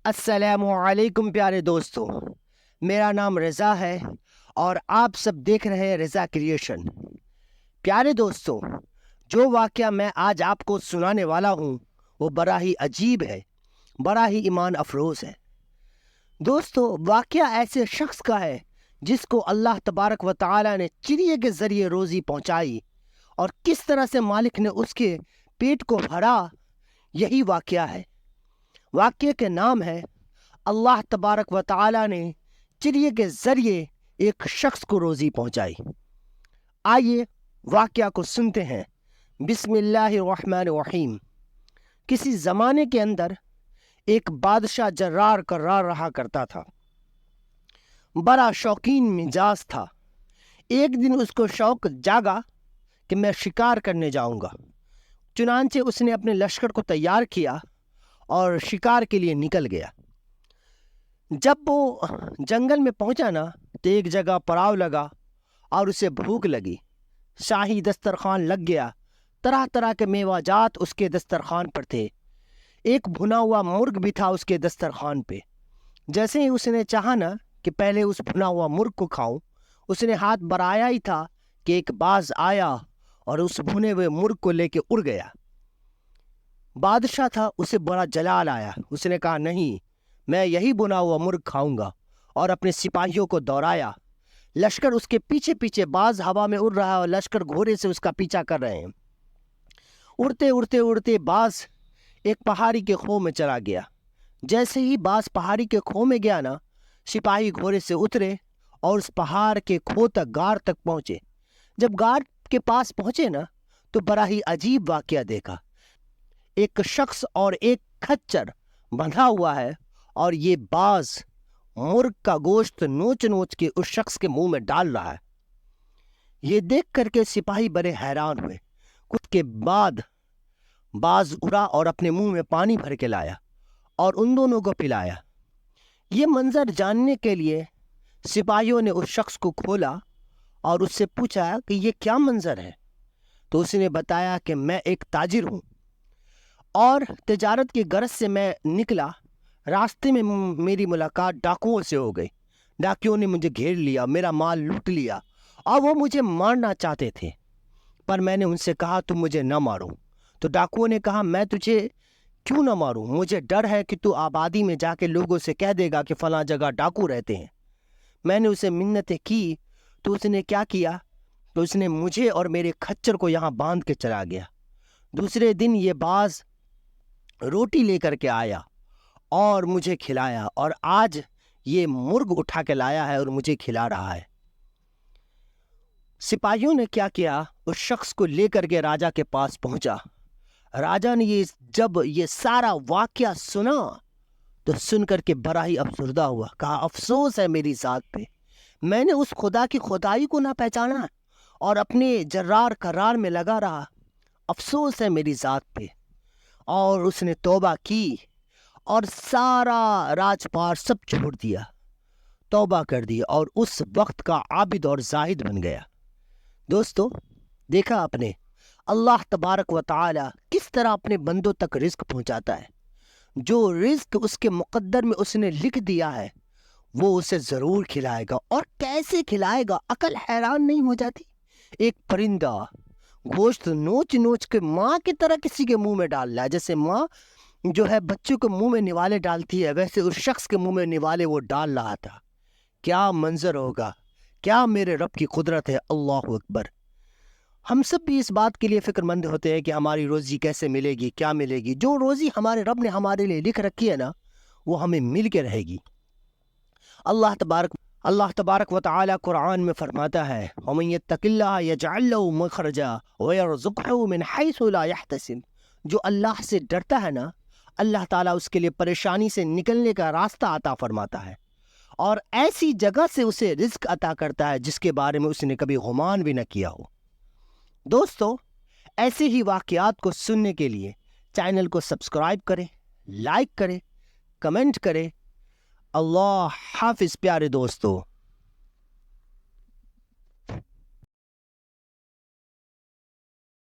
السلام علیکم پیارے دوستو، میرا نام رضا ہے اور آپ سب دیکھ رہے ہیں رضا کریشن۔ پیارے دوستو، جو واقعہ میں آج آپ کو سنانے والا ہوں وہ بڑا ہی عجیب ہے، بڑا ہی ایمان افروز ہے۔ دوستو، واقعہ ایسے شخص کا ہے جس کو اللہ تبارک و تعالی نے چڑیے کے ذریعے روزی پہنچائی، اور کس طرح سے مالک نے اس کے پیٹ کو بھرا، یہی واقعہ ہے۔ واقعے کے نام ہے اللہ تبارک و تعالی نے چڑیے کے ذریعے ایک شخص کو روزی پہنچائی۔ آئیے واقعہ کو سنتے ہیں۔ بسم اللہ الرحمن الرحیم۔ کسی زمانے کے اندر ایک بادشاہ جرار کرار رہا کرتا تھا، بڑا شوقین مزاج تھا۔ ایک دن اس کو شوق جاگا کہ میں شکار کرنے جاؤں گا، چنانچہ اس نے اپنے لشکر کو تیار کیا اور شکار کے لیے نکل گیا۔ جب وہ جنگل میں پہنچا نا تو ایک جگہ پڑاؤ لگا اور اسے بھوک لگی۔ شاہی دسترخوان لگ گیا، طرح طرح کے میوہ جات اس کے دسترخوان پر تھے۔ ایک بھنا ہوا مرغ بھی تھا اس کے دسترخوان پہ۔ جیسے ہی اس نے چاہا نا کہ پہلے اس بھنا ہوا مرغ کو کھاؤں، اس نے ہاتھ بڑھایا ہی تھا کہ ایک باز آیا اور اس بھنے ہوئے مرغ کو لے کے اڑ گیا۔ بادشاہ تھا، اسے بڑا جلال آیا۔ اس نے کہا نہیں، میں یہی بنا ہوا مرغ کھاؤں گا، اور اپنے سپاہیوں کو دوڑایا۔ لشکر اس کے پیچھے پیچھے، باز ہوا میں اڑ رہا ہے اور لشکر گھوڑے سے اس کا پیچھا کر رہے ہیں۔ اڑتے اڑتے اڑتے باز ایک پہاڑی کے کھو میں چلا گیا۔ جیسے ہی باز پہاڑی کے کھو میں گیا نا، سپاہی گھوڑے سے اترے اور اس پہاڑ کے کھو تک، غار تک پہنچے۔ جب غار کے پاس پہنچے نا تو بڑا ہی عجیب واقعہ دیکھا۔ ایک شخص اور ایک کھچر بندھا ہوا ہے، اور یہ باز مرغ کا گوشت نوچ نوچ کے اس شخص کے منہ میں ڈال رہا ہے۔ یہ دیکھ کر کے سپاہی بڑے حیران ہوئے۔ کچھ کے بعد باز اڑا اور اپنے منہ میں پانی بھر کے لایا اور ان دونوں کو پلایا۔ یہ منظر جاننے کے لیے سپاہیوں نے اس شخص کو کھولا اور اس سے پوچھا کہ یہ کیا منظر ہے؟ تو اس نے بتایا کہ میں ایک تاجر ہوں اور تجارت کی غرض سے میں نکلا۔ راستے میں میری ملاقات ڈاکوؤں سے ہو گئی۔ ڈاکوؤں نے مجھے گھیر لیا، میرا مال لوٹ لیا اور وہ مجھے مارنا چاہتے تھے، پر میں نے ان سے کہا تم مجھے نہ مارو۔ تو ڈاکوؤں نے کہا میں تجھے کیوں نہ ماروں؟ مجھے ڈر ہے کہ تو آبادی میں جا کے لوگوں سے کہہ دے گا کہ فلاں جگہ ڈاکو رہتے ہیں۔ میں نے اسے منتیں کی تو اس نے کیا کیا؟ تو اس نے مجھے اور میرے کھچر کو یہاں باندھ کے چلا گیا۔ دوسرے دن یہ باز روٹی لے کر کے آیا اور مجھے کھلایا، اور آج یہ مرغ اٹھا کے لایا ہے اور مجھے کھلا رہا ہے۔ سپاہیوں نے کیا کیا؟ اس شخص کو لے کر کے راجا کے پاس پہنچا۔ راجا نے جب یہ سارا واقعہ سنا تو سن کر کے بڑا ہی افسردہ ہوا۔ کہا افسوس ہے میری ذات پہ، میں نے اس خدا کی خدائی کو نہ پہچانا اور اپنے جرار کرار میں لگا رہا۔ افسوس ہے میری ذات پہ۔ اور اس نے توبہ کی اور سارا راجپار سب چھوڑ دیا، توبہ کر دی، اور اس وقت کا عابد اور زاہد بن گیا۔ دوستو، دیکھا آپ نے اللہ تبارک و تعالی کس طرح اپنے بندوں تک رزق پہنچاتا ہے۔ جو رزق اس کے مقدر میں اس نے لکھ دیا ہے وہ اسے ضرور کھلائے گا، اور کیسے کھلائے گا عقل حیران نہیں ہو جاتی؟ ایک پرندہ گوشت نوچ نوچ کے ماں کی طرح کسی کے منہ میں ڈال رہا ہے۔ جیسے ماں جو ہے بچوں کے منہ میں نوالے ڈالتی ہے، ویسے اس شخص کے منہ میں نوالے وہ ڈال رہا تھا۔ کیا منظر ہوگا! کیا میرے رب کی قدرت ہے! اللہ اکبر۔ ہم سب بھی اس بات کے لیے فکر مند ہوتے ہیں کہ ہماری روزی کیسے ملے گی، کیا ملے گی۔ جو روزی ہمارے رب نے ہمارے لیے لکھ رکھی ہے نا، وہ ہمیں مل کے رہے گی۔ اللہ تبارک و تعالی قرآن میں فرماتا ہے وَمَن يَتَّقِ اللَّهَ يَجْعَل لَّهُ مَخْرَجًا وَيَرْزُقْهُ مِنْ حَيْثُ لَا يَحْتَسِبُ۔ جو اللہ سے ڈرتا ہے نا، اللہ تعالیٰ اس کے لیے پریشانی سے نکلنے کا راستہ عطا فرماتا ہے، اور ایسی جگہ سے اسے رزق عطا کرتا ہے جس کے بارے میں اس نے کبھی گمان بھی نہ کیا ہو۔ دوستو، ایسے ہی واقعات کو سننے کے لیے چینل کو سبسکرائب کریں، لائک کریں، کمنٹ کریں۔ اللہ حافظ پیارے دوستو۔